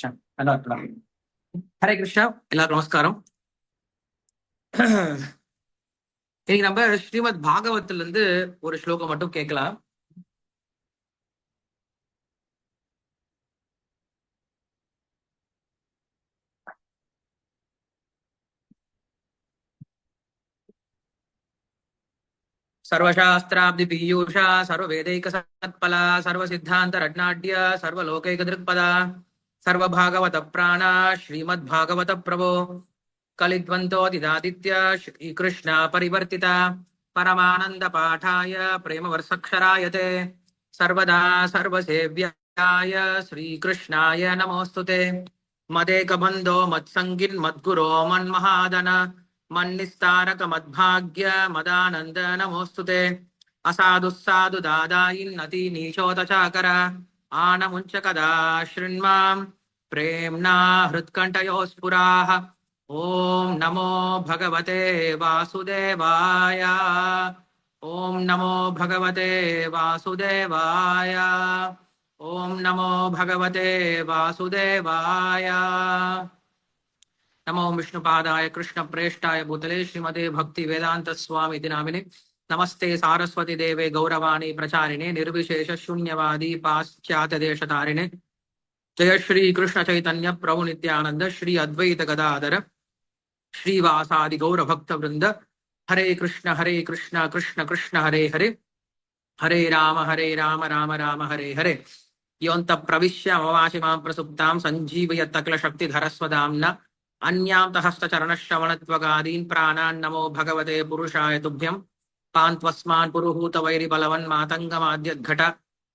நல்லா இருக்கலாம். ஹரே கிருஷ்ணா, எல்லாருக்கும் நமஸ்காரம். இன்னைக்கு நம்ம ஸ்ரீமத் பாகவத்துல இருந்து ஒரு ஸ்லோகம் மட்டும் கேட்கலாம். சர்வசாஸ்திராப்தி பீயூஷா சர்வவேதைக சத்பலா சர்வ சித்தாந்த ரட்நாட்ய சர்வலோகைக திருக்பதா சர்வபாகவத பிராணா ஸ்ரீமத் பாகவத பிரபோ கலித்வந்தோதிதாதித்ய ஸ்ரீகிருஷ்ண பரிவர்த்திதா பரமானந்த பாட்டாய பிரேம வர்ஷக்ஷராயதே சர்வதா சர்வசேவ்யாய ஸ்ரீகிருஷ்ணாய நமோஸ்துதே மதேகபந்தோ மத்சங்கின் மத்குரோ மன்மஹாதன மன்னிஸ்தாரக மத்பாக்ய மதானந்த நமோஸ்துதே அசாது சாது தாதாயின் நதி நீஷோதசாகர ஆனமுஞ்ச கதா ஸ்ருண்மாம் பிரேம்னா ஹிருத்கண்டயோஸ்புராः ஓம் நமோ பகவதே வாசுதேவாய ஓம் நமோ பகவதே வாசுதேவாய ஓம் நமோ பகவதே வாசுதேவாய नमो विष्णुपादाय कृष्ण प्रेष्ठाय भूतले श्रीमते भक्ति वेदांत स्वामी नामिने नमस्ते सारस्वती देवे गौरवाणी प्रचारिणे निर्विशेष शून्यवादी पाश्चात्य देशतारिणे जय श्री कृष्ण चैतन्य प्रभु नित्यानंद श्री अद्वैत गदाधर श्रीवासादि गौर भक्त वृंद हरे कृष्ण कृष्ण कृष्ण हरे हरे हरे राम राम राम हरे हरे योऽन्त प्रविश्य ममाशि मां प्रसुप्तां सञ्जीवयत् अखिलशक्तिधरस्वदाम्ना अन्यां हस्तचरणश्रवणत्वगादीन् प्राणान् नमो भगवते पुरुषाय तुभ्यं पान्त्वस्मान् पुरुहूतवैरिबलवन्मातङ्गमाद्यद्घट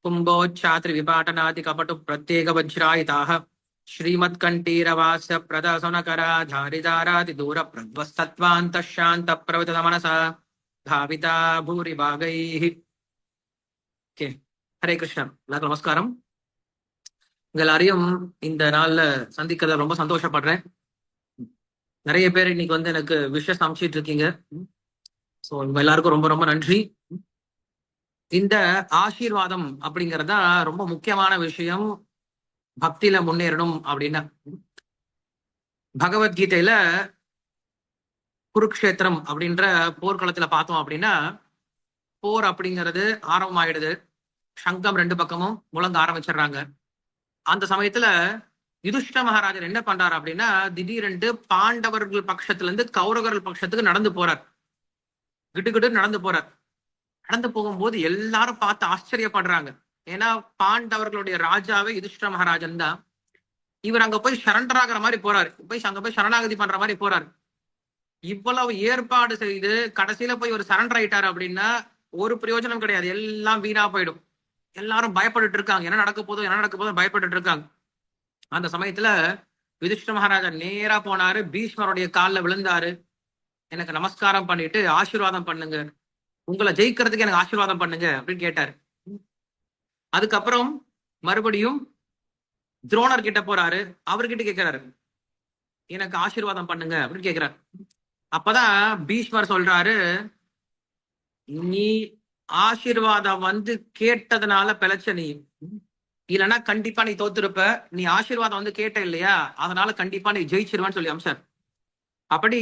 कुम्भोच्छात्रिविपाटनादि कपटु प्रत्येकवज्रायिताः श्रीमत्कण्ठीरवास्य प्रदसनकराधारिदारादिदूरप्रध्वस्तत्वान्तः शान्तप्रवितमनसा धाविता भूरिभागैः. ஹரே கிருஷ்ணன். எல்லாருக்கும் நமஸ்காரம். உங்க எல்லாரையும் இந்த நாள்ல சந்திக்கிறத ரொம்ப சந்தோஷப்படுறேன். நிறைய பேர் இன்னைக்கு எனக்கு விஷஸ் அனுப்பிச்சிட்டு இருக்கீங்க. ஸோ உங்க எல்லாருக்கும் ரொம்ப ரொம்ப நன்றி. இந்த ஆசீர்வாதம் அப்படிங்கறதா ரொம்ப முக்கியமான விஷயம் பக்தியில முன்னேறணும் அப்படின்னா. பகவத்கீதையில குருக்ஷேத்திரம் அப்படின்ற போர்க்களத்துல பார்த்தோம் அப்படின்னா, போர் அப்படிங்கிறது ஆரம்பமாயிடுது. சங்கம் ரெண்டு பக்கமும் முழங்க ஆரம்பிச்சிடுறாங்க. அந்த சமயத்துல யுதிஷ்ட மகாராஜர் என்ன பண்றாரு அப்படின்னா, திடீரென்று பாண்டவர்கள் பட்சத்துல இருந்து கௌரவர்கள் பட்சத்துக்கு நடந்து போறார். கிட்டு நடந்து போறார். நடந்து போகும்போது எல்லாரும் பார்த்து ஆச்சரியப்படுறாங்க. ஏன்னா பாண்டவர்களுடைய ராஜாவே யுதிஷ்ட மகாராஜன் தான். இவர் அங்க போய் சரண்டர் ஆகிற மாதிரி போறாரு. அங்க போய் சரணாகதி பண்ற மாதிரி போறாரு. இவ்வளவு ஏற்பாடு செய்து கடைசியில போய் ஒரு சரண்டர் ஆயிட்டாரு அப்படின்னா ஒரு பிரயோஜனம் கிடையாது. எல்லாம் வீணா போயிடும். எல்லாரும் பயப்பட்டு இருக்காங்க. என்ன நடக்க போதோ பயப்பட்டு இருக்காங்க. அந்த சமயத்துல யுதிஷ்ட மகாராஜா நேரா போனாரு. பீஷ்மருடைய காலில் விழுந்தாரு. எனக்கு நமஸ்காரம் பண்ணிட்டு ஆசீர்வாதம் பண்ணுங்க, உங்களை ஜெயிக்கிறதுக்கு எனக்கு ஆசீர்வாதம் பண்ணுங்க அப்படின்னு கேட்டாரு. அதுக்கப்புறம் மறுபடியும் துரோணர் கிட்ட போறாரு. அவர்கிட்ட கேட்கிறாரு, எனக்கு ஆசீர்வாதம் பண்ணுங்க அப்படின்னு கேட்கிறாரு. அப்பதான் பீஷ்மர் சொல்றாரு, நீ ஆசீர்வாதம் கேட்டதுனால பிழைச்ச, நீ இல்லைன்னா கண்டிப்பா நீ தோத்துருப்ப. நீ ஆசீர்வாதம் கேட்ட இல்லையா, அதனால கண்டிப்பா நீ ஜெயிச்சிருவான்னு சொல்லி அம்சார். அப்படி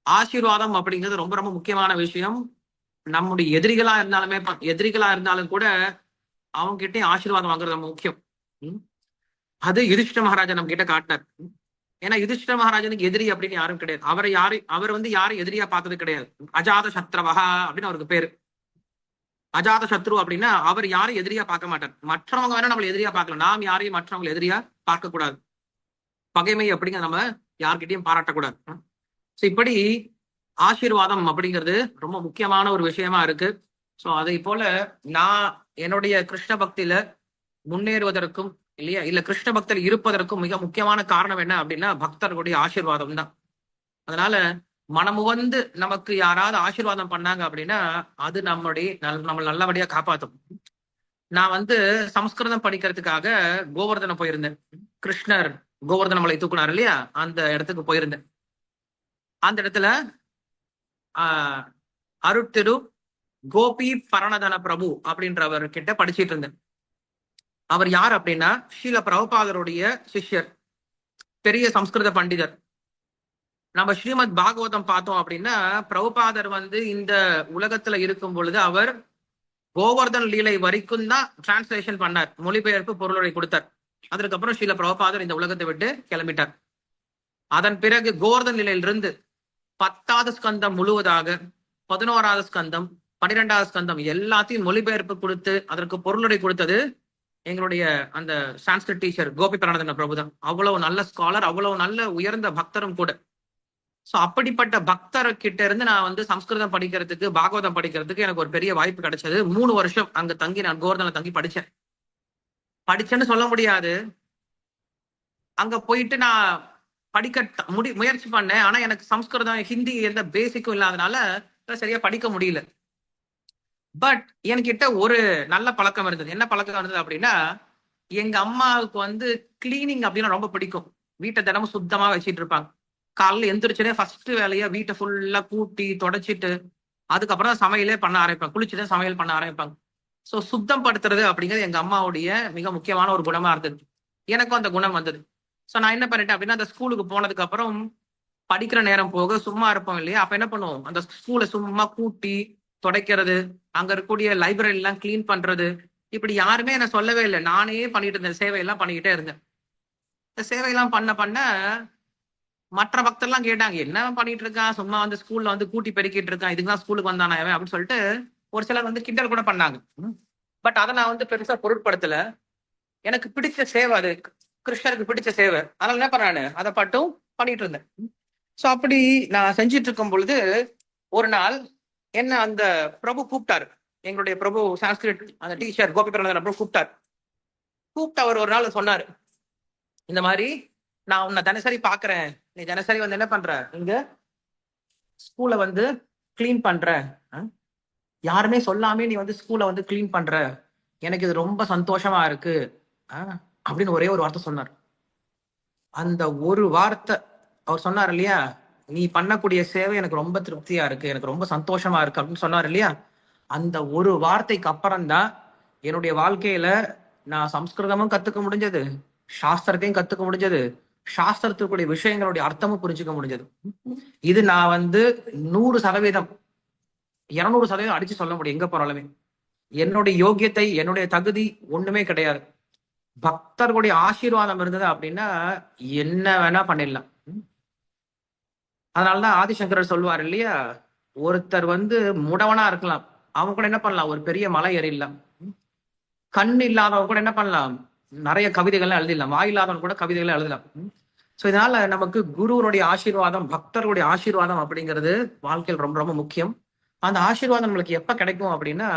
ஆசீர்வாதம் அப்படிங்கிறது ரொம்ப ரொம்ப முக்கியமான விஷயம். நம்முடைய எதிரிகளா இருந்தாலும் கூட அவங்க கிட்டே ஆசீர்வாதம் வாங்குறது ரொம்ப முக்கியம். அது யுதிஷ்ட மகாராஜா நம்ம கிட்ட காட்டினார். ஏன்னா யுதிஷ்ட மகாராஜனுக்கு எதிரி அப்படின்னு யாரும் கிடையாது. அவர் யாரும் எதிரியா பார்த்தது கிடையாது. அஜாத சத்ரவஹா அப்படின்னு அவருக்கு பேரு. அஜாத சத்ரு அப்படின்னா அவர் யாரும் எதிரியா பார்க்க மாட்டார். மற்றவங்க வேணா நம்மள எதிரியா பார்க்கலாம், நாம் யாரையும் மற்றவங்களை எதிரியா பார்க்க கூடாது. பகைமை அப்படிங்கிற நம்ம யார்கிட்டையும் பாராட்டக்கூடாது. ஸோ இப்படி ஆசீர்வாதம் அப்படிங்கிறது ரொம்ப முக்கியமான ஒரு விஷயமா இருக்கு. ஸோ அதை போல நான் என்னுடைய கிருஷ்ண பக்தியில முன்னேறுவதற்கும் இல்ல கிருஷ்ண பக்தியில் இருப்பதற்கும் மிக முக்கியமான காரணம் என்ன அப்படின்னா பக்தர்களுடைய ஆசீர்வாதம் தான். அதனால மனமுவந்து நமக்கு யாராவது ஆசீர்வாதம் பண்ணாங்க அப்படின்னா அது நம்ம நல்லபடியா காப்பாற்றும். நான் சமஸ்கிருதம் படிக்கிறதுக்காக கோவர்தனம் போயிருந்தேன். கிருஷ்ணர் கோவர்தன மலை தூக்குனார் இல்லையா, அந்த இடத்துக்கு போயிருந்தேன். அந்த இடத்துல அருட்திரு கோபி பரணதன பிரபு அப்படின்றவர் கிட்ட படிச்சிட்டு இருந்தேன். அவர் யார் அப்படின்னா ஸ்ரீல பிரபுபாதருடைய சிஷ்யர். பெரிய சம்ஸ்கிருத பண்டிதர். நம்ம ஸ்ரீமத் பாகவதம் பார்த்தோம் அப்படின்னா பிரபுபாதர் வந்து இந்த உலகத்துல இருக்கும் பொழுது அவர் கோவர்தன் லீலை வரைக்கும் தான் டிரான்ஸ்லேஷன் பண்ணார், மொழிபெயர்ப்பு பொருளுரை கொடுத்தார். அதற்கப்புறம் ஸ்ரீல பிரபுபாதர் இந்த உலகத்தை விட்டு கிளம்பிட்டார். அதன் பிறகு கோவர்தன் லீலையிலிருந்து 10வது ஸ்கந்தம் முழுவதாக 11வது ஸ்கந்தம் 12வது ஸ்கந்தம் எல்லாத்தையும் மொழிபெயர்ப்பு கொடுத்து அதற்கு பொருளுரை கொடுத்தது எங்களுடைய அந்த சான்ஸ்கிரிட் டீச்சர் கோபி பிரணாதன பிரபு தான். அவ்வளவு நல்ல ஸ்காலர், அவ்வளவு நல்ல உயர்ந்த பக்தரும் கூட. சோ அப்படிப்பட்ட பக்தர் கிட்ட இருந்து நான் வந்து சம்ஸ்கிருதம் படிக்கிறதுக்கு, பாகவதம் படிக்கிறதுக்கு எனக்கு ஒரு பெரிய வாய்ப்பு கிடைச்சது. 3 வருஷம் அங்க தங்கி நான் கோவர்தன்ல தங்கி படிச்சேன்னு சொல்ல முடியாது. அங்க போயிட்டு நான் படிக்க முயற்சி பண்ணேன். ஆனா எனக்கு சம்ஸ்கிருதம், ஹிந்தி எந்த பேசிக்கும் இல்லாதனால சரியா படிக்க முடியல. பட் என்கிட்ட ஒரு நல்ல பழக்கம் இருந்தது. என்ன பழக்கம் இருந்தது அப்படின்னா, எங்க அம்மாவுக்கு வந்து கிளீனிங் அப்படின்னா ரொம்ப பிடிக்கும். வீட்டை தினமும் சுத்தமா வச்சிட்டு இருப்பாங்க. காலைல எந்திரிச்சோடனே ஃபர்ஸ்ட் வேலையா வீட்டை ஃபுல்லா கூட்டி தொடச்சிட்டு அதுக்கப்புறம் தான் சமையலே பண்ண ஆரம்பிப்பாங்க. குளிச்சுட்டு சமையல் பண்ண ஆரம்பிப்பாங்க. ஸோ சுத்தம் படுத்துறது அப்படிங்கிறது எங்க அம்மாவுடைய மிக முக்கியமான ஒரு குணமா இருந்தது. எனக்கும் அந்த குணம் வந்தது. ஸோ நான் என்ன பண்ணிட்டேன் அப்படின்னா, அந்த ஸ்கூலுக்கு போனதுக்கு அப்புறம் படிக்கிற நேரம் போக சும்மா இருப்போம் இல்லையா, அப்ப என்ன பண்ணுவோம், அந்த ஸ்கூலை சும்மா கூட்டி துடைக்கிறது, அங்க இருக்கக்கூடிய லைப்ரரி எல்லாம் கிளீன் பண்றது, இப்படி யாருமே என்ன சொல்லவே இல்லை. நானே பண்ணிட்டு இருந்தேன், சேவையெல்லாம் பண்ணிக்கிட்டே இருந்தேன். இந்த சேவையெல்லாம் பண்ண மற்ற பக்தர்லாம் கேட்டாங்க, என்ன பண்ணிட்டு இருக்கான், சும்மா வந்து ஸ்கூல்ல வந்து கூட்டி பெருக்கிட்டு இருக்கான், இதுக்குதான் ஸ்கூலுக்கு வந்தானே அப்படின்னு சொல்லிட்டு ஒரு சிலர் வந்து கிண்டல் கூட பண்ணாங்க. பட் அதை நான் வந்து பெருசா பொருட்படுத்தல. எனக்கு பிடிச்ச சேவை அது, கிருஷ்ணருக்கு பிடிச்ச சேவை. அதனால என்ன பண்ணானு அதை பட்டும் பண்ணிட்டு இருந்தேன். சோ அப்படி நான் செஞ்சிட்டு இருக்கும் பொழுது ஒரு நாள் என்ன அந்த பிரபு கூப்பிட்டாரு. எங்களுடைய பிரபு சான்ஸ்கிரிட் அந்த டீச்சர் கோபி பிரணாதன பிரபு கூப்பிட்டு அவர் ஒரு நாள் சொன்னாரு, இந்த மாதிரி நான் உன்னை தினசரி பாக்குறேன், நீ தினசரி வந்து என்ன பண்ற, இங்க ஸ்கூலை வந்து கிளீன் பண்ற, யாருமே சொல்லாமே நீ வந்து ஸ்கூலை வந்து கிளீன் பண்ற, எனக்கு இது ரொம்ப சந்தோஷமா இருக்கு அப்படின்னு ஒரே ஒரு வார்த்தை சொன்னார். அந்த ஒரு வார்த்தை அவர் சொன்னார் இல்லையா, நீ பண்ணக்கூடிய சேவை எனக்கு ரொம்ப திருப்தியா இருக்கு, எனக்கு ரொம்ப சந்தோஷமா இருக்கு அப்படின்னு சொன்னார் இல்லையா, அந்த ஒரு வார்த்தைக்கு அப்புறம் தான் என்னுடைய வாழ்க்கையில நான் சம்ஸ்கிருதமும் கத்துக்க முடிஞ்சது, சாஸ்திரத்தையும் கத்துக்க முடிஞ்சது, சாஸ்திரத்துக்குரிய விஷயங்களுடைய அர்த்தமும் புரிஞ்சுக்க முடிஞ்சது. இது நான் வந்து 100%, 200% அடிச்சு சொல்ல முடியும். எங்க போறாலுமே என்னுடைய யோகியத்தை, என்னுடைய தகுதி ஒண்ணுமே கிடையாது. பக்தர்களுடைய ஆசீர்வாதம் இருந்தது அப்படின்னா என்ன வேணா பண்ணிடலாம். அதனாலதான் ஆதிசங்கரர் சொல்லுவார் இல்லையா, ஒருத்தர் வந்து முடவனா இருக்கலாம், அவங்க கூட என்ன பண்ணலாம், ஒரு பெரிய மலை ஏறிடலாம். கண் இல்லாதவங்க கூட என்ன பண்ணலாம், நிறைய கவிதைகள்லாம் எழுதிடலாம். வாயில்லாதவன் கூட கவிதைகளை எழுதலாம். ஸோ இதனால நமக்கு குருவனுடைய ஆசீர்வாதம், பக்தர்களுடைய ஆசீர்வாதம் அப்படிங்கிறது வாழ்க்கையில் ரொம்ப ரொம்ப முக்கியம். அந்த ஆசீர்வாதம் நம்மளுக்கு எப்ப கிடைக்கும் அப்படின்னா,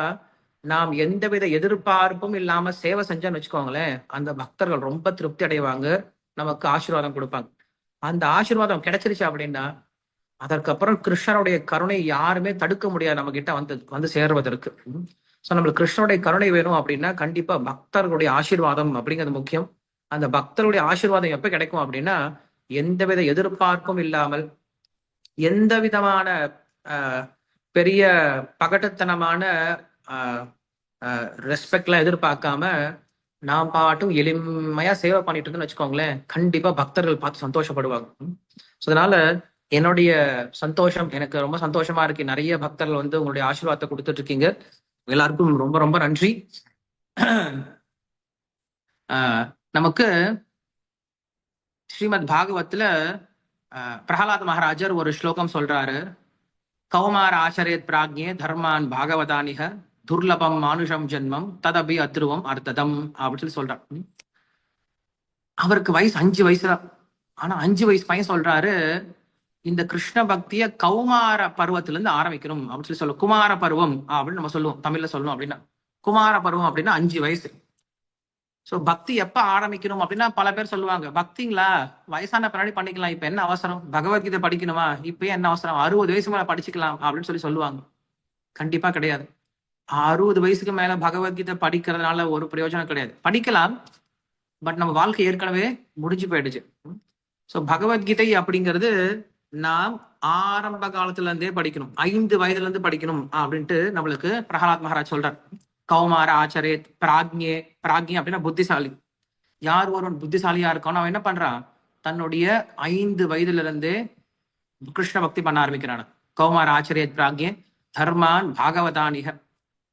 நாம் எந்தவித எதிர்பார்ப்பும் இல்லாம சேவை செஞ்சோன்னு வச்சுக்கோங்களேன், அந்த பக்தர்கள் ரொம்ப திருப்தி அடைவாங்க, நமக்கு ஆசீர்வாதம் கொடுப்பாங்க. அந்த ஆசீர்வாதம் கிடைச்சிருச்சு அப்படின்னா அதற்கப்புறம் கிருஷ்ணருடைய கருணை யாருமே தடுக்க முடியாது நம்ம கிட்ட வந்து சேர்வதற்கு. ஸோ நம்மளுக்கு கிருஷ்ணருடைய கருணை வேணும் அப்படின்னா கண்டிப்பா பக்தர்களுடைய ஆசீர்வாதம் அப்படிங்கிறது முக்கியம். அந்த பக்தருடைய ஆசீர்வாதம் எப்ப கிடைக்கும் அப்படின்னா, எந்தவித எதிர்பார்ப்பும் இல்லாமல், எந்த விதமான பெரிய பகட்டுத்தனமான ரெஸ்பெக்ட்லாம் எதிர்பார்க்காம நாம் பாட்டும் எளிமையா சேவை பண்ணிட்டு இருந்தோம்னு வச்சுக்கோங்களேன், கண்டிப்பா பக்தர்கள் பார்த்து சந்தோஷப்படுவாங்க. ஸோ அதனால என்னுடைய சந்தோஷம், எனக்கு ரொம்ப சந்தோஷமா இருக்கு. நிறைய பக்தர்கள் வந்து உங்களுடைய ஆசீர்வாதத்தை கொடுத்துட்டு இருக்கீங்க. எல்லாருக்கும் ரொம்ப ரொம்ப நன்றி. நமக்கு ஸ்ரீமத் பாகவத்துல பிரகலாத் மகாராஜர் ஒரு ஸ்லோகம் சொல்றாரு, கௌமார ஆச்சரியத் பிராக்ஞே தர்மான் பாகவதானிக துர்லபம் மானுஷம் ஜென்மம் ததபி அத்ருவம் அர்த்ததம் அப்படின்னு சொல்லி சொல்றாரு. அவருக்கு வயசு 5 வயசு தான். ஆனா 5 வயசு பையன் சொல்றாரு, இந்த கிருஷ்ண பக்திய கௌமார பருவத்துல இருந்து ஆரம்பிக்கணும் அப்படின்னு சொல்லி சொல்லுவோம். குமார பருவம் அப்படின்னு நம்ம சொல்லுவோம், தமிழ்ல சொல்லணும் அப்படின்னா குமார பருவம் அப்படின்னா 5 வயசு. சோ பக்தி எப்ப ஆரம்பிக்கணும் அப்படின்னா, பல பேர் சொல்லுவாங்க, பக்திங்களா வயசான பின்னாடி பண்ணிக்கலாம், இப்ப என்ன அவசரம், பகவத்கீதை படிக்கணுமா இப்ப என்ன அவசரம், 60 வயசு மேல படிச்சுக்கலாம் அப்படின்னு சொல்லி சொல்லுவாங்க. கண்டிப்பா கிடையாது. 60 வயசுக்கு மேல பகவத்கீதை படிக்கிறதுனால ஒரு பிரயோஜனம் கிடையாது. படிக்கலாம், பட் நம்ம வாழ்க்கை ஏற்கனவே முடிஞ்சு போயிடுச்சு. சோ பகவத்கீதை அப்படிங்கிறது நாம் ஆரம்ப காலத்துல இருந்தே படிக்கணும், 5 வயதுல இருந்து படிக்கணும் அப்படின்ட்டு நம்மளுக்கு பிரகலாத் மகாராஜ் சொல்றார். கௌமார ஆச்சரியத் பிராக்ஞே, பிராக்ஞே அப்படின்னா புத்திசாலி. யார் ஒருவன் புத்திசாலியா இருக்கானோ அவன் என்ன பண்றான், தன்னுடைய 5 வயதுல இருந்தே கிருஷ்ண பக்தி பண்ண ஆரம்பிக்கிறாங்க. கௌமார ஆச்சரிய பிராக்ய தர்மான் பாகவதானிக.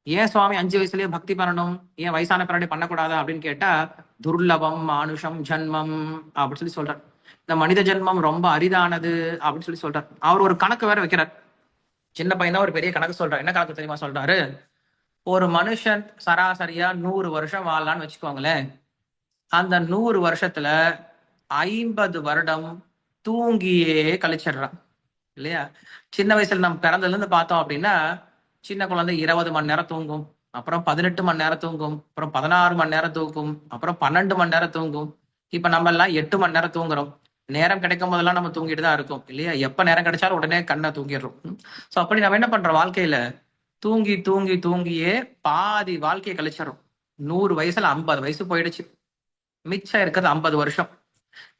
ஏன் சுவாமி 5 வயசுலயே பக்தி பண்ணணும், ஏன் வயசான பின்னாடி பண்ணக்கூடாதா அப்படின்னு கேட்டா, துர்லபம் மானுஷம் ஜன்மம் அப்படின்னு சொல்லி சொல்றார். இந்த மனித ஜென்மம் ரொம்ப அரிதானது அப்படின்னு சொல்லி சொல்றார். அவர் ஒரு கணக்கு வேற வைக்கிறார். சின்ன பையன் தான் ஒரு பெரிய கணக்கு சொல்றார். என்ன கணக்கு தெரியுமா சொல்றாரு? ஒரு மனுஷன் சராசரியா 100 வருஷம் வாழலான்னு வச்சுக்கோங்களேன். அந்த 100 வருஷத்துல 50 வருடம் தூங்கியே கழிச்சிடுறான் இல்லையா? சின்ன வயசுல நம்ம பிறந்ததுல இருந்து பார்த்தோம் அப்படின்னா, சின்ன குழந்தை 20 மணி நேரம் தூங்கும், அப்புறம் 18 மணி நேரம் தூங்கும், அப்புறம் 16 மணி நேரம் தூங்கும், அப்புறம் 12 மணி நேரம் தூங்கும். இப்ப நம்ம எல்லாம் 8 மணி நேரம் தூங்குறோம். நேரம் கிடைக்கும் போதெல்லாம் நம்ம தூங்கிட்டு தான் இருக்கோம் இல்லையா? எப்ப நேரம் கிடைச்சாலும் உடனே கண்ணை தூங்கிடுறோம். சோ அப்படி நம்ம என்ன பண்றோம், வாழ்க்கையில தூங்கி தூங்கி தூங்கியே பாதி வாழ்க்கையை கழிச்சிடறோம். 100 வயசுல 50 வயசு போயிடுச்சு, மிச்சம் இருக்கிறது 50 வருஷம்.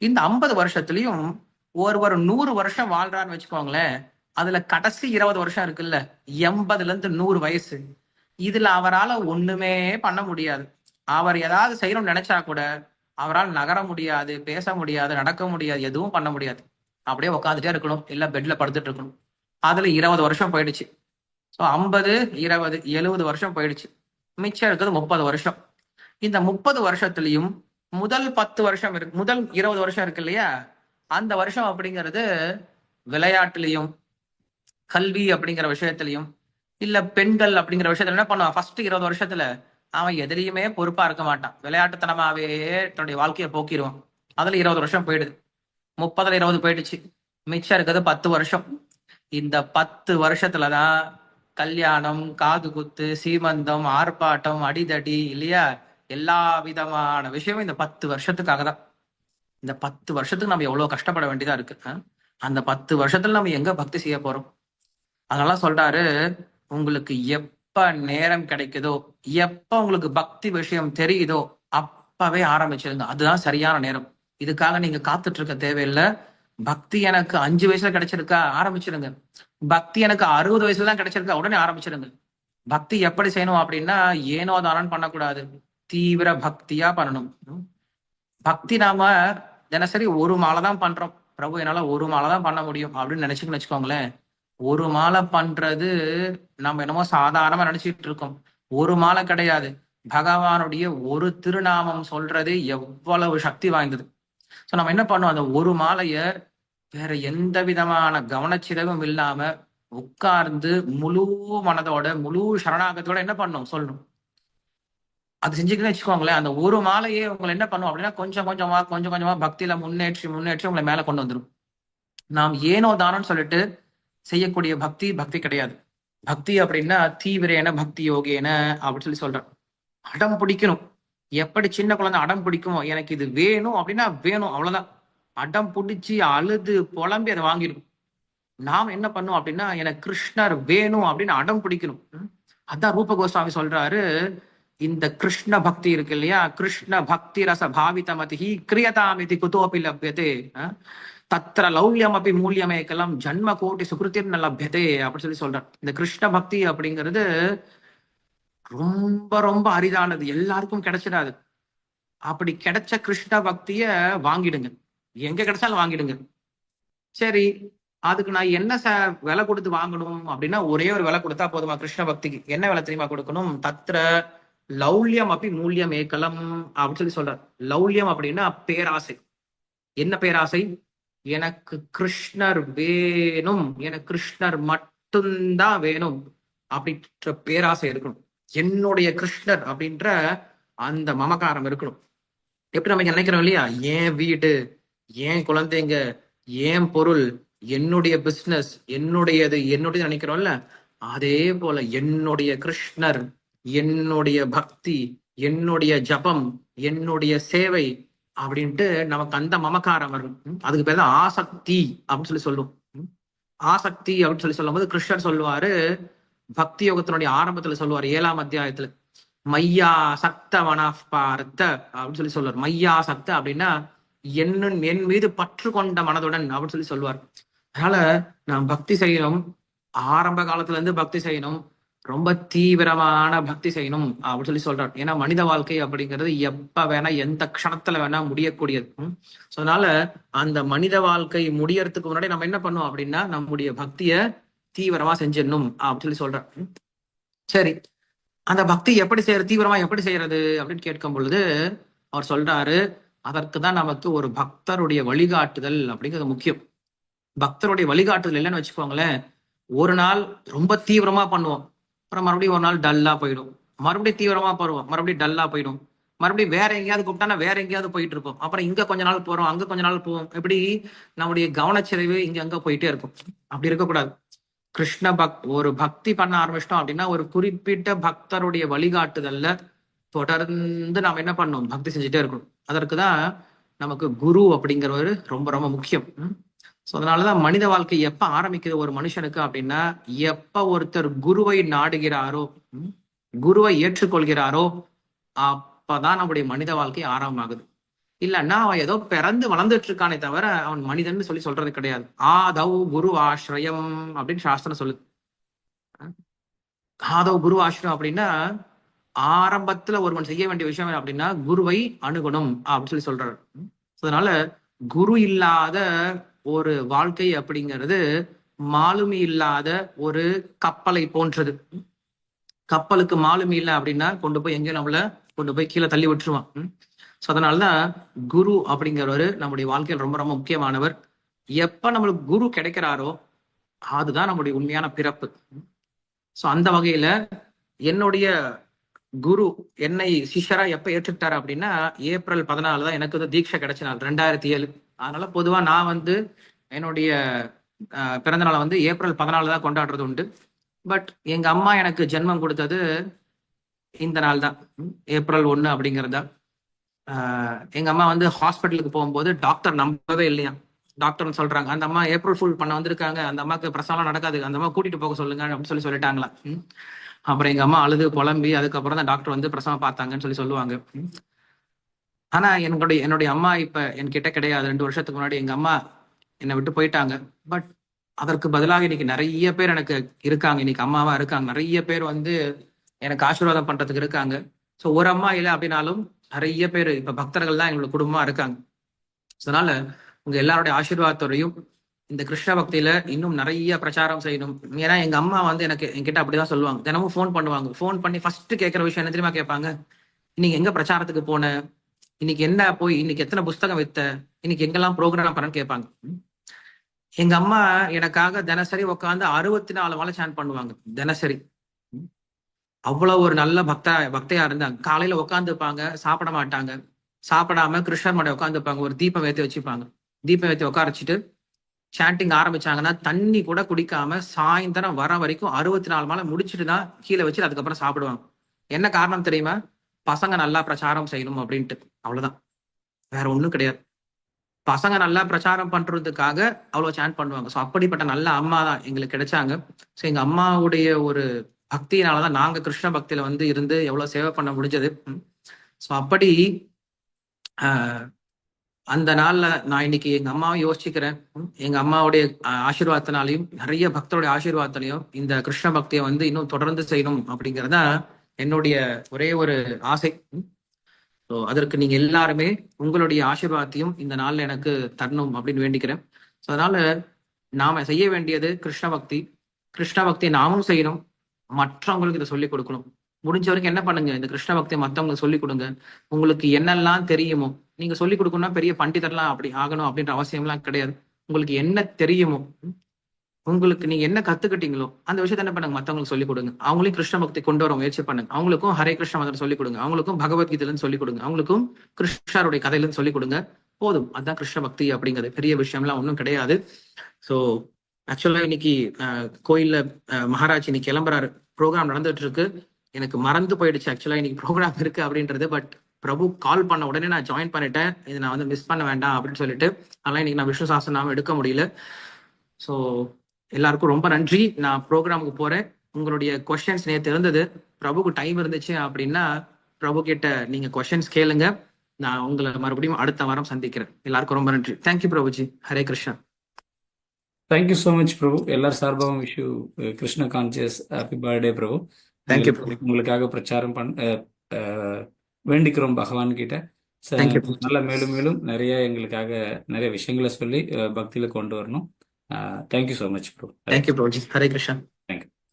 இந்த 50 வருஷத்துலயும் ஒருவர் 100 வருஷம் வாழ்றான்னு வச்சுக்கோங்களேன். அதுல கடைசி 20 வருஷம் இருக்குல்ல, 80ல இருந்து 100 வயசு, இதுல அவரால் ஒண்ணுமே பண்ண முடியாது. அவர் ஏதாவது செய்யணும்னு நினைச்சா கூட அவரால் நகர முடியாது, பேச முடியாது, நடக்க முடியாது, எதுவும் பண்ண முடியாது. அப்படியே உட்காந்துட்டே இருக்கணும், இல்ல பெட்ல படுத்துட்டு இருக்கணும். அதுல 20 வருஷம் போயிடுச்சு. ஸோ 50 20 70 வருஷம் போயிடுச்சு. மிச்சம் இருக்கிறது 30 வருஷம். இந்த 30 வருஷத்துலயும் முதல் 10 வருஷம் இருக்கு, முதல் 20 வருஷம் இருக்கு இல்லையா, அந்த வருஷம் அப்படிங்கிறது விளையாட்டுலயும் கல்வி அப்படிங்கிற விஷயத்திலையும் இல்ல பெண்கள் அப்படிங்கிற விஷயத்துல என்ன பண்ணுவான், ஃபர்ஸ்ட் 20 வருஷத்துல அவன் எதுலையுமே பொறுப்பா இருக்க மாட்டான், விளையாட்டுத்தனமாவே தன்னுடைய வாழ்க்கையை போக்கிடுவான். அதுல 20 வருஷம் போயிடுது. 30ல 20 போயிடுச்சு, மிச்சம் இருக்கிறது 10 வருஷம். இந்த 10 வருஷத்துலதான் கல்யாணம், காது குத்து, சீமந்தம், ஆர்ப்பாட்டம், அடிதடி இல்லையா, எல்லா விதமான விஷயமும் இந்த 10 வருஷத்துக்காக தான். இந்த 10 வருஷத்துக்கு நம்ம எவ்வளவு கஷ்டப்பட வேண்டியதா இருக்கு. அந்த 10 வருஷத்துல நம்ம எங்க பக்தி செய்ய போறோம்? அதனால சொல்றாரு, உங்களுக்கு எப்ப நேரம் கிடைக்குதோ, எப்ப உங்களுக்கு பக்தி விஷயம் தெரியுதோ அப்பவே ஆரம்பிச்சிருங்க. அதுதான் சரியான நேரம். இதுக்காக நீங்க காத்துட்டு இருக்க தேவையில்லை. பக்தி எனக்கு 5 வயசுல கிடைச்சிருக்கா, ஆரம்பிச்சிருங்க. பக்தி எனக்கு 60 வயசுல தான் கிடைச்சிருக்கா, உடனே ஆரம்பிச்சிருங்க. பக்தி எப்படி செய்யணும் அப்படின்னா, ஏனோ தானோன்னு பண்ணக்கூடாது, தீவிர பக்தியா பண்ணணும். பக்தி நாம தினசரி ஒரு மாலை தான் பண்றோம். பிரபு என்னால ஒரு மாலை தான் பண்ண முடியும் அப்படின்னு நினைச்சுக்கன்னு வச்சுக்கோங்களேன். ஒரு மாலை பண்றது நம்ம என்னமோ சாதாரணமா நினைச்சிட்டு இருக்கோம். ஒரு மாலை கிடையாது. பகவானுடைய ஒரு திருநாமம் சொல்றது எவ்வளவு சக்தி வாய்ந்தது. சோ நம்ம என்ன பண்ணோம், அந்த ஒரு மாலைய வேற எந்த விதமான கவனச்சிதவும் இல்லாம உட்கார்ந்து முழு மனதோட முழு சரணாகத்தோட என்ன பண்ணணும் சொல்லணும். அது செஞ்சுக்கிட்டே வச்சுக்கோங்களேன். அந்த ஒரு மாலையே உங்களை என்ன பண்ணும் அப்படின்னா, கொஞ்சம் கொஞ்சமா பக்தியில முன்னேற்றி உங்களை மேல கொண்டு வந்துடும். நாம் ஏனோ தானோன்னு சொல்லிட்டு செய்யக்கூடிய பக்தி பக்தி கிடையாது. பக்தி அப்படின்னா தீவிரேன பக்தி யோகேன அப்படின்னு சொல்லி சொல்றேன். அடம் பிடிக்கணும். எப்படி சின்ன குழந்தை அடம் பிடிக்குமோ, எனக்கு இது வேணும் அப்படின்னா வேணும், அவ்வளவுதான். அடம் பிடிச்சி அழுது புலம்பி அதை வாங்கிடும். நாம் என்ன பண்ணும் அப்படின்னா, எனக்கு கிருஷ்ணர் வேணும் அப்படின்னு அடம் பிடிக்கணும். அதான் ரூப கோஸ்வாமி சொல்றாரு, இந்த கிருஷ்ண பக்தி இருக்கு இல்லையா, கிருஷ்ண பக்தி ரச பாவிதமதி கிரியதாமிதி குதோபி லப்யதே தத்திர லௌல்யம் அப்படி மூல்யமேக்கெல்லாம் ஜன்ம கோட்டி சுகிருத்தின் லப்யதே அப்படின்னு சொல்லி சொல்றார். இந்த கிருஷ்ண பக்தி அப்படிங்கிறது ரொம்ப ரொம்ப அரிதானது, எல்லாருக்கும் கிடைச்சிடாது. அப்படி கிடைச்ச கிருஷ்ண பக்திய வாங்கிடுங்க, எங்க கிடைச்சாலும் வாங்கிடுங்க. சரி, அதுக்கு நான் என்ன விலை கொடுத்து வாங்கணும் அப்படின்னா, ஒரே ஒரு விலை கொடுத்தா போதுமா கிருஷ்ண பக்திக்கு? என்ன விலை தெரியுமா கொடுக்கணும்? தத்திர லௌல்யம் அப்படி மூல்யம் ஏக்கலம் அப்படின்னு சொல்லி சொல்றார். லௌல்யம் அப்படின்னா பேராசை. என்ன பேராசை? எனக்கு கிருஷ்ணர் வேணும், எனக்கு கிருஷ்ணர் மட்டும்தான் வேணும் அப்படின்ற பேராசை இருக்கணும். என்னுடைய கிருஷ்ணர் அப்படின்ற அந்த மமகாரம் இருக்கணும். எப்படி நம்ம நினைக்கிறோம் இல்லையா, ஏன் வீடு, ஏன் குழந்தைங்க, ஏன் பொருள், என்னுடைய பிசினஸ், என்னுடையது நினைக்கிறோம்ல, அதே போல என்னுடைய கிருஷ்ணர், என்னுடைய பக்தி, என்னுடைய ஜபம், என்னுடைய சேவை அப்படின்ட்டு நமக்கு அந்த மமக்காரம் வரும். அதுக்கு பேர் தான் ஆசக்தி அப்படின்னு சொல்லி சொல்லுவோம். ஆசக்தி அப்படின்னு சொல்லி சொல்லும் போது கிருஷ்ணர் சொல்லுவாரு, பக்தி யோகத்தினுடைய ஆரம்பத்துல சொல்லுவார் 7ஆம் அத்தியாயத்துல, மையா சக்த மனப்பார்த்த அப்படின்னு சொல்லி சொல்லுவார். மையா சக்த அப்படின்னா என் மீது பற்று கொண்ட மனதுடன் அப்படின்னு சொல்லி சொல்லுவார். அதனால நான் பக்தி செய்யணும், ஆரம்ப காலத்துல இருந்து பக்தி செய்யணும், ரொம்ப தீவிரமான பக்தி செய்யணும் அப்படின்னு சொல்லி சொல்றாரு. ஏன்னா மனித வாழ்க்கை அப்படிங்கிறது எப்ப வேணா எந்த க்ஷணத்துல வேணா முடியக்கூடியது. ஸோ அதனால அந்த மனித வாழ்க்கை முடியறதுக்கு முன்னாடி நம்ம என்ன பண்ணுவோம் அப்படின்னா நம்முடைய பக்திய தீவிரமா செஞ்சிடணும் அப்படின்னு சொல்லி சொல்றாரு. சரி, அந்த பக்தி எப்படி செய்யறது, தீவிரமா எப்படி செய்யறது அப்படின்னு கேட்கும் பொழுது அவர் சொல்றாரு, அதற்கு தான் நமக்கு ஒரு பக்தருடைய வழிகாட்டுதல் அப்படிங்கிறது முக்கியம். பக்தருடைய வழிகாட்டுதல் இல்லைன்னு வச்சுக்கோங்களேன், ஒரு நாள் ரொம்ப தீவிரமா பண்ணுவோம், அப்புறம் மறுபடியும் ஒரு நாள் டல்லா போயிடும், மறுபடியும் தீவிரமா போடுவோம், மறுபடியும் டல்லா போயிடும், மறுபடியும் வேற எங்கேயாவது கூப்பிட்டானா வேற எங்கேயாவது போயிட்டு இருப்போம், அப்புறம் இங்க கொஞ்ச நாள் போறோம், அங்க கொஞ்ச நாள் போவோம். எப்படி நம்முடைய கவனச்சிதைவு இங்க அங்க போயிட்டே இருக்கும். அப்படி இருக்கக்கூடாது. ஒரு பக்தி பண்ண ஆரம்பிச்சிட்டோம் அப்படின்னா ஒரு குறிப்பிட்ட பக்தருடைய வழிகாட்டுதல்ல தொடர்ந்து நாம் என்ன பண்ணணும், பக்தி செஞ்சுட்டே இருக்கணும். அதற்குதான் நமக்கு குரு அப்படிங்கிறவர் ரொம்ப ரொம்ப முக்கியம். ஸோ அதனாலதான் மனித வாழ்க்கை எப்ப ஆரம்பிக்குது ஒரு மனுஷனுக்கு அப்படின்னா, எப்ப ஒருத்தர் குருவை நாடுகிறாரோ, குருவை ஏற்றுக்கொள்கிறாரோ, அப்பதான் நம்முடைய மனித வாழ்க்கை ஆரம்பமாகுது. இல்லைன்னா அவன் ஏதோ பிறந்து வளர்ந்துட்டு இருக்கானே தவிர அவன் மனிதன் சொல்லி சொல்றது கிடையாது. ஆதவ் குரு ஆசிரியம் அப்படின்னு சாஸ்திரம் சொல்லுது. ஆதவ் குரு ஆசிரியம் அப்படின்னா ஆரம்பத்துல ஒருவன் செய்ய வேண்டிய விஷயம் அப்படின்னா குருவை அணுகணும் அப்படின்னு சொல்லி சொல்றாரு. அதனால குரு இல்லாத ஒரு வாழ்க்கை அப்படிங்கிறது மாலுமி இல்லாத ஒரு கப்பலை போன்றது. கப்பலுக்கு மாலுமி இல்லை அப்படின்னா கொண்டு போய் எங்கேயும் நம்மள கொண்டு போய் கீழே தள்ளி விட்டுருவான். ஸோ அதனாலதான் குரு அப்படிங்கிறவரு நம்முடைய வாழ்க்கையில் ரொம்ப ரொம்ப முக்கியமானவர். எப்ப நம்மளுக்கு குரு கிடைக்கிறாரோ அதுதான் நம்முடைய உண்மையான பிறப்பு. ஸோ அந்த வகையில என்னுடைய குரு என்னை சிஷ்யரா எப்ப ஏற்றுக்கிட்டாரு அப்படின்னா ஏப்ரல் 14 தான் எனக்கு வந்து தீட்சை கிடைச்ச நாள், 2007. அதனால பொதுவா நான் வந்து என்னுடைய பிறந்த நாளை வந்து ஏப்ரல் 14 தான் கொண்டாடுறது உண்டு. பட் எங்க அம்மா எனக்கு ஜென்மம் கொடுத்தது இந்த நாள் தான், ஏப்ரல் 1 அப்படிங்கிறதா. எங்க அம்மா வந்து ஹாஸ்பிட்டலுக்கு போகும்போது டாக்டர் நம்பவே இல்லையா. டாக்டர்னு சொல்றாங்க அந்த அம்மா ஏப்ரல் ஃபுல் பண்ண வந்திருக்காங்க, அந்த அம்மாவுக்கு பிரசவம் நடக்காது, அந்த அம்மா கூட்டிட்டு போக சொல்லுங்க அப்படின்னு சொல்லிட்டாங்களா. அப்புறம் எங்க அம்மா அழுது புலம்பி அதுக்கப்புறம் தான் டாக்டர் வந்து பிரசவம் பார்த்தாங்கன்னு சொல்லுவாங்க. ஆனா என்னுடைய அம்மா இப்ப என்கிட்ட கிடையாது. 2 வருஷத்துக்கு முன்னாடி எங்க அம்மா என்னை விட்டு போயிட்டாங்க. பட் அதற்கு பதிலாக இன்னைக்கு நிறைய பேர் எனக்கு இருக்காங்க, இன்னைக்கு அம்மாவா இருக்காங்க. நிறைய பேர் வந்து எனக்கு ஆசீர்வாதம் பண்றதுக்கு இருக்காங்க. ஸோ ஒரு அம்மா இல்லை அப்படின்னாலும் நிறைய பேர் இப்ப பக்தர்கள் தான் எங்களோட குடும்பமா இருக்காங்க. அதனால உங்க எல்லாருடைய ஆசீர்வாதத்தோடையும் இந்த கிருஷ்ண பக்தியில இன்னும் நிறைய பிரச்சாரம் செய்யணும். ஏன்னா எங்க அம்மா வந்து எனக்கு என்கிட்ட அப்படிதான் சொல்லுவாங்க. தினமும் ஃபோன் பண்ணுவாங்க. ஃபோன் பண்ணி ஃபர்ஸ்ட் கேட்கிற விஷயம் என்ன தெரியுமா கேட்பாங்க, இன்னைக்கு எங்க பிரச்சாரத்துக்கு போன, இன்னைக்கு என்ன போய் இன்னைக்கு எத்தனை புஸ்தகம் வித்த, இன்னைக்கு எங்கெல்லாம் ப்ரோக்ராம் பண்ணன்னு கேட்பாங்க. எங்க அம்மா எனக்காக தினசரி உட்காந்து 64 மாலை சாண்ட் பண்ணுவாங்க தினசரி. அவ்வளவு ஒரு நல்ல பக்தையா இருந்தாங்க. காலையில உட்காந்துப்பாங்க, சாப்பிட மாட்டாங்க, சாப்பிடாம கிருஷ்ணர் மடை உட்காந்துப்பாங்க, ஒரு தீபம் ஏற்றி வச்சுப்பாங்க. தீபம் ஏற்றி உட்கார வச்சுட்டு சாண்டிங் ஆரம்பிச்சாங்கன்னா தண்ணி கூட குடிக்காம சாயந்தரம் வர வரைக்கும் 64 மாலை முடிச்சுட்டு தான் கீழே வச்சு அதுக்கப்புறம் சாப்பிடுவாங்க. என்ன காரணம் தெரியுமா, பசங்க நல்லா பிரச்சாரம் செய்யணும் அப்படின்ட்டு, அவ்வளவுதான், வேற ஒண்ணும் கிடையாது. பசங்க நல்லா பிரச்சாரம் பண்றதுக்காக அவ்வளவு சாண்ட் பண்ணுவாங்க. ஸோ அப்படிப்பட்ட நல்ல அம்மா தான் எங்களுக்கு கிடைச்சாங்க. ஸோ எங்க அம்மாவுடைய ஒரு பக்தியினாலதான் நாங்க கிருஷ்ண பக்தியில வந்து இருந்து எவ்வளவு சேவை பண்ண முடிஞ்சது. ஸோ அப்படி அந்த நாள்ல நான் இன்னைக்கு எங்க அம்மாவை யோசிச்சுக்கிறேன். எங்க அம்மாவுடைய ஆசீர்வாதத்தினாலையும் நிறைய பக்தருடைய ஆசீர்வாதத்திலையும் இந்த கிருஷ்ண பக்தியை வந்து இன்னும் தொடர்ந்து செய்யணும் அப்படிங்கறதா என்னுடைய ஒரே ஒரு ஆசை. ஸோ அதற்கு நீங்க எல்லாருமே உங்களுடைய ஆசீர்வாதத்தையும் இந்த நாள்ல எனக்கு தரணும் அப்படின்னு வேண்டிக்கிறேன். ஸோ அதனால நாம செய்ய வேண்டியது கிருஷ்ண பக்தி. கிருஷ்ண பக்தியை நாமும் செய்யணும், மற்றவங்களுக்கு இதை சொல்லிக் கொடுக்கணும். முடிஞ்ச வரைக்கும் என்ன பண்ணுங்க, இந்த கிருஷ்ண பக்தியை மற்றவங்களுக்கு சொல்லிக் கொடுங்க. உங்களுக்கு என்னெல்லாம் தெரியுமோ, நீங்க சொல்லிக் கொடுக்கணும்னா பெரிய பண்டிதர்லாம் அப்படி ஆகணும் அப்படின்ற அவசியம்லாம் கிடையாது. உங்களுக்கு என்ன தெரியுமோ, உங்களுக்கு நீங்க என்ன கத்துக்கிட்டீங்களோ அந்த விஷயத்த என்ன பண்ணுங்க, மத்தவங்களுக்கு சொல்லிக் கொடுங்க. அவங்களையும் கிருஷ்ண பக்தி கொண்டு வர முயற்சி பண்ணுங்க. அவங்களுக்கும் ஹரே கிருஷ்ண மந்திரம் சொல்லிக் கொடுங்க, அவங்களுக்கும் பகவத்கீதையில இருந்து சொல்லிக் கொடுங்க, அவங்களுக்கும் கிருஷ்ணருடைய கதையில இருந்து சொல்லிக் கொடுங்க. போதும், அதுதான் கிருஷ்ண பக்தி அப்படிங்கிறது. பெரிய விஷயம்லாம் ஒன்றும் கிடையாது. ஸோ ஆக்சுவலா இன்னைக்கு கோயில்ல மகாராஜ் இன்னைக்கு கிளம்புறாரு, ப்ரோக்ராம் நடந்துட்டு இருக்கு. எனக்கு மறந்து போயிடுச்சு ஆக்சுவலா இன்னைக்கு ப்ரோக்ராம் இருக்கு அப்படின்றது. பட் பிரபு கால் பண்ண உடனே நான் ஜாயின் பண்ணிட்டேன், இது நான் வந்து மிஸ் பண்ண வேண்டாம் அப்படின்னு சொல்லிட்டு. அதெல்லாம் இன்னைக்கு நான் விஷ்ணு சாஸ்திரம் எடுக்க முடியல. ஸோ எல்லாருக்கும் ரொம்ப நன்றி. நான் ப்ரோக்ராமுக்கு போறேன். உங்களுடைய கொஸ்டின்ஸ் நேற்று இருந்தது, பிரபுக்கு டைம் இருந்துச்சு அப்படின்னா பிரபு கிட்ட நீங்க கொஸ்டின்ஸ் கேளுங்க. நான் உங்களை மறுபடியும் அடுத்த வாரம் சந்திக்கிறேன். எல்லாருக்கும் ரொம்ப நன்றி. Thank you Prabhuji. Hare Krishna. Thank you so much Prabhu. எல்லார் சார்பாகவும் wish you Krishna conscious happy birthday Prabhu. Thank you Prabhu. உங்களுக்காக பிரச்சாரம் வேண்டிக்கிறோம் பகவான் கிட்ட. தேங்க்யூ பிரபு. நல்ல மேலும் மேலும் நிறைய எங்களுக்காக நிறைய விஷயங்களை சொல்லி பக்தியில கொண்டு வரணும். தேங்க்யூ ஸோ மச் பிரபு. தேங்க்யூ பிரபுஜி. ஹரே கிருஷ்ணா.